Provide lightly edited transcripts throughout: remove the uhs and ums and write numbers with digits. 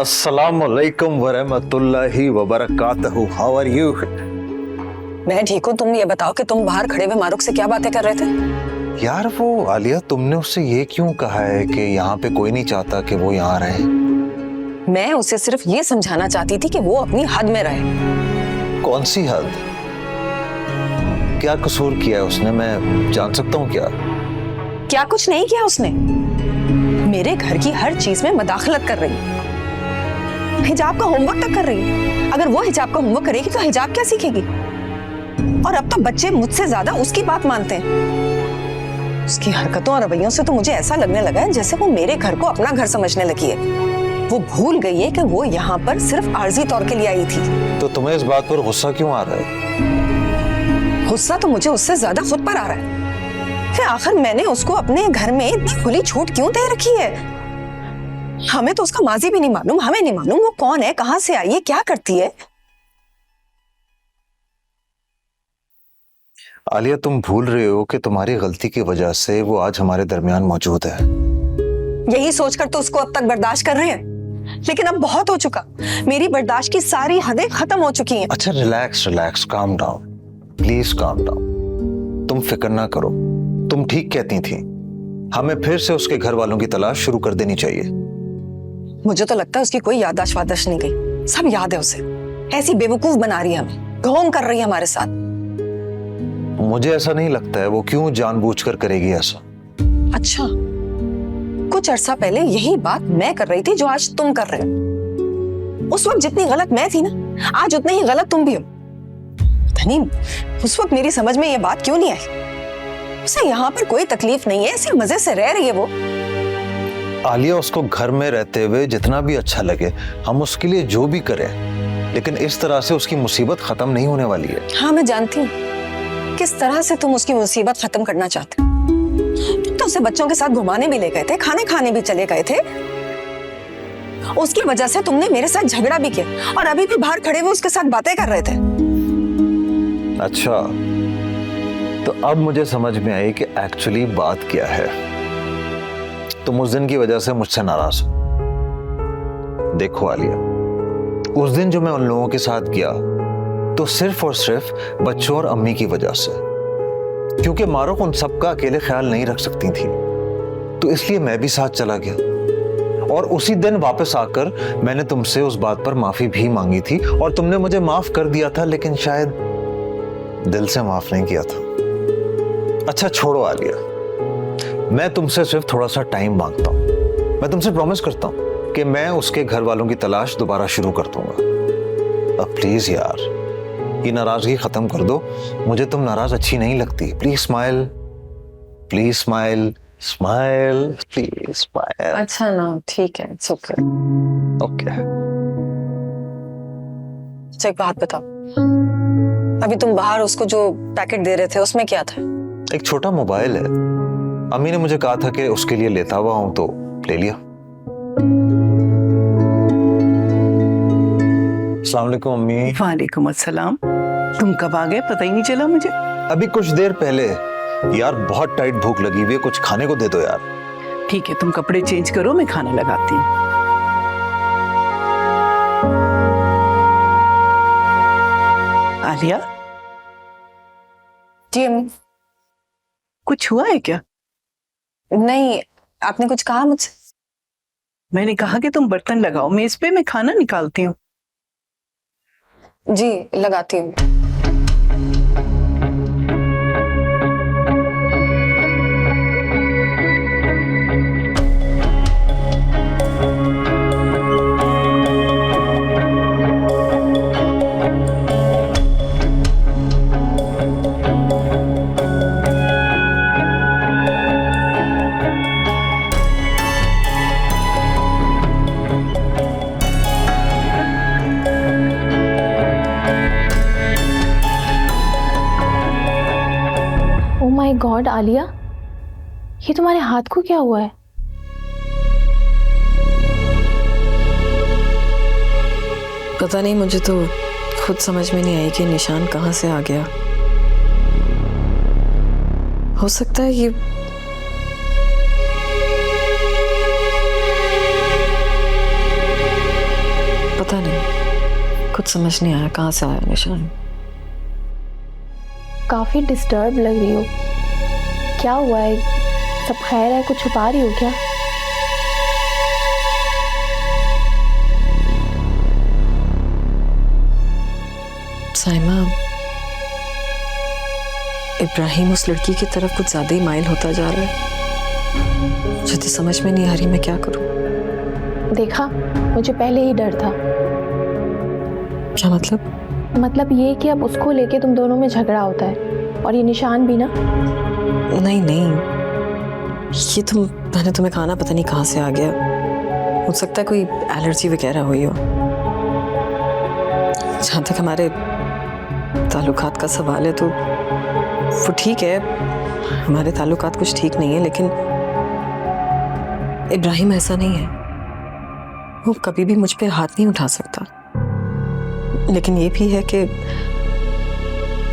अस्सलामुअलैकुम वरहमतुल्लाहि वबरकातहू। How are you? मैं ठीक हूँ। तुम ये बताओ कि तुम बाहर खड़े हुए मारूक से क्या बातें कर रहे थे? यार वो आलिया, तुमने उससे ये क्यों कहा है कि यहाँ पे कोई नहीं चाहता कि वो यहाँ रहे? मैं उसे सिर्फ ये समझाना चाहती थी कि वो अपनी हद में रहे। कौन सी हद? क्या कसूर किया है उसने, मैं जान सकता हूँ क्या? क्या कुछ नहीं किया उसने। मेरे घर की हर चीज में मदाखलत कर रही है। हिजाब का होमवर्क तक कर रही है। अगर वो हिजाब का होमवर्क करेगी तो हिजाब क्या सीखेगी? और अब तो बच्चे मुझसे ज्यादा उसकी बात मानते हैं। उसकी हरकतों और रवैयों से तो मुझे ऐसा लगने लगा है जैसे वो मेरे घर को अपना घर समझने लगी है। वो भूल गई है कि वो यहाँ पर सिर्फ आर्जी तौर के लिए आई थी। तो तुम्हें इस बात पर गुस्सा क्यों आ रहा है? गुस्सा तो मुझे उससे ज्यादा खुद पर आ रहा है कि आखिर मैंने उसको अपने घर में इतनी खुली छूट क्यों दे रखी है। हमें तो उसका माजी भी नहीं मालूम, हमें नहीं मालूम वो कौन है, कहां से आई है, क्या करती है। आलिया, तुम भूल रहे हो कि तुम्हारी गलती की वजह से वो आज हमारे दरमियान मौजूद है। यही सोचकर तो उसको अब तक बर्दाश्त कर रहे हैं, लेकिन अब बहुत हो चुका। मेरी बर्दाश्त की सारी हदें खत्म हो चुकी हैं। अच्छा, relax relax, calm down, please calm down. तुम फिक्र ना करो। तुम ठीक कहती थी, हमें फिर से उसके घर वालों की तलाश शुरू कर देनी चाहिए। मुझे तो लगता है उसकी कोई याददाश्त वाददाश्त नहीं गई, सब याद है उसे। ऐसी बेवकूफ बना रही है हमें, ढोंग कर रही है हमारे साथ। मुझे ऐसा नहीं लगता है वो क्यों जानबूझकर करेगी ऐसा। अच्छा, कुछ अरसा पहले यही बात मैं कर रही थी जो आज तुम कर रहे हो। उस वक्त जितनी गलत मैं थी ना, आज उतनी ही गलत तुम भी हो। धनी, उस वक्त मेरी समझ में ये बात क्यों नहीं आई? उसे यहाँ पर कोई तकलीफ नहीं है, ऐसे मजे से रह रही है वो। आलिया, उसको घर में रहते हुए जितना भी अच्छा लगे हम उसके लिए जो भी करें, लेकिन इस तरह से उसकी मुसीबत खत्म नहीं होने वाली है। हाँ, मैं जानती हूँ किस तरह से तुम उसकी मुसीबत खत्म करना चाहते हो। तुम तो उसे बच्चों के साथ घुमाने भी ले गए थे, खाने खाने भी चले गए थे। उसकी वजह से तुमने मेरे साथ झगड़ा भी किया और अभी भी बाहर खड़े हुए उसके साथ बातें कर रहे थे। अच्छा, तो अब मुझे समझ में आई कि एक्चुअली बात क्या है। तुम उस दिन की वजह से मुझसे नाराज हो। देखो आलिया, उस दिन जो मैं उन लोगों के साथ गया तो सिर्फ और सिर्फ बच्चों और अम्मी की वजह से, क्योंकि मारूक उन सबका अकेले ख्याल नहीं रख सकती थी, तो इसलिए मैं भी साथ चला गया। और उसी दिन वापस आकर मैंने तुमसे उस बात पर माफी भी मांगी थी और तुमने मुझे माफ कर दिया था, लेकिन शायद दिल से माफ नहीं किया था। अच्छा छोड़ो आलिया, मैं तुमसे सिर्फ थोड़ा सा टाइम मांगता हूं। मैं तुमसे प्रॉमिस करता हूं कि मैं उसके घर वालों की तलाश दोबारा शुरू कर दूंगा। अब प्लीज यार, ये नाराजगी खत्म कर दो। मुझे तुम नाराज अच्छी नहीं लगती। Please smile, please smile, smile, please smile. अच्छा ना, ठीक है, इट्स ओके। ओके। अच्छा, एक बात बताओ, अभी तुम बाहर उसको जो पैकेट दे रहे थे उसमें क्या था? एक छोटा मोबाइल है। अम्मी ने मुझे कहा था कि उसके लिए लेता हुआ हूं तो ले लिया। अस्सलाम वालेकुम अम्मी। वालेकुम अस्सलाम। तुम कब आ गए, पता ही नहीं चला मुझे। अभी कुछ देर पहले। यार बहुत टाइट भूख लगी हुई है, कुछ खाने को दे दो यार। ठीक है, तुम कपड़े चेंज करो, मैं खाना लगाती हूँ। आलिया, जी अम्मी। कुछ हुआ है क्या? नहीं, आपने कुछ कहा मुझसे? मैंने कहा कि तुम बर्तन लगाओ मेज पे, मैं खाना निकालती हूँ। जी, लगाती हूँ। माय गॉड आलिया, ये तुम्हारे हाथ को क्या हुआ है? पता नहीं, मुझे तो खुद समझ में नहीं आई कि निशान कहाँ से आ गया। हो सकता है ये कुछ समझ नहीं आया कहाँ से आया निशान। काफी डिस्टर्ब लग रही हो, क्या हुआ है? सब खैर है? कुछ छुपा रही हो क्या? साइमा, इब्राहिम उस लड़की की तरफ कुछ ज्यादा ही माइल होता जा रहा है। मुझे तो समझ में नहीं आ रही मैं क्या करूं। देखा, मुझे पहले ही डर था। क्या मतलब? मतलब ये कि अब उसको लेके तुम दोनों में झगड़ा होता है, और ये निशान भी ना। नहीं नहीं, ये तो मैंने तुम्हें कहा ना, पता नहीं कहाँ से आ गया। हो सकता है कोई एलर्जी वगैरह हुई हो। जहाँ तक हमारे ताल्लुकात का सवाल है तो वो ठीक है, हमारे ताल्लुकात कुछ ठीक नहीं है, लेकिन इब्राहिम ऐसा नहीं है। वो कभी भी मुझ पे हाथ नहीं उठा सकता। लेकिन ये भी है कि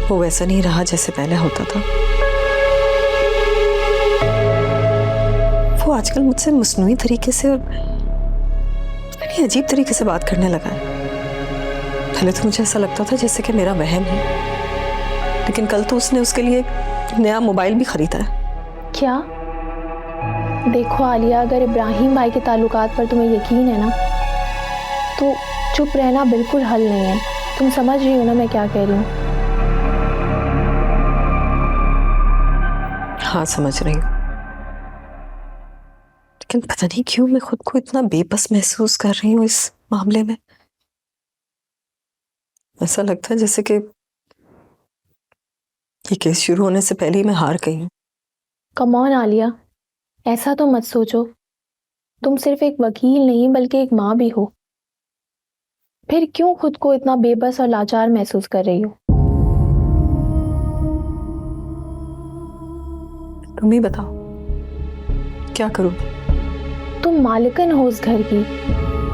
वो वैसा नहीं रहा जैसे पहले होता था। वो आजकल मुझसे मसनूई तरीके से और बड़ी अजीब तरीके से बात करने लगा है। पहले तो मुझे ऐसा लगता था जैसे कि मेरा वहम है, लेकिन कल तो उसने उसके लिए एक नया मोबाइल भी खरीदा है। क्या? देखो आलिया, अगर इब्राहिम भाई के ताल्लुकात पर तुम्हें यकीन है ना, तो चुप रहना बिल्कुल हल नहीं है। तुम समझ रही हो ना मैं क्या कह रही हूँ? हाँ, समझ रही हूँ, लेकिन पता नहीं क्यों मैं खुद को इतना बेबस महसूस कर रही हूँ इस मामले में। ऐसा लगता है जैसे कि ये केस शुरू होने से पहले ही मैं हार गई हूँ। कम ऑन आलिया, ऐसा तो मत सोचो। तुम सिर्फ एक वकील नहीं बल्कि एक माँ भी हो। फिर क्यों खुद को इतना बेबस और लाचार महसूस कर रही हो? तुम ही बताओ, क्या करूं? तुम मालिकन हो उस घर की।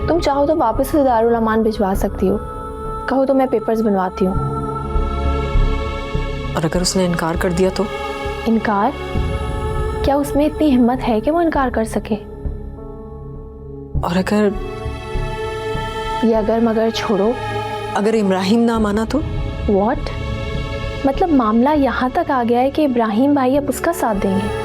तुम चाहो तो वापस से दारुल अमान भिजवा सकती हो। कहो तो मैं पेपर्स बनवाती हूँ। और अगर उसने इनकार कर दिया तो? इनकार? क्या उसमें इतनी हिम्मत है कि वो इनकार कर सके? और अगर ये अगर मगर छोड़ो। अगर इब्राहिम ना माना तो? व्हाट? मतलब मामला यहाँ तक आ गया है कि इब्राहिम भाई अब उसका साथ देंगे?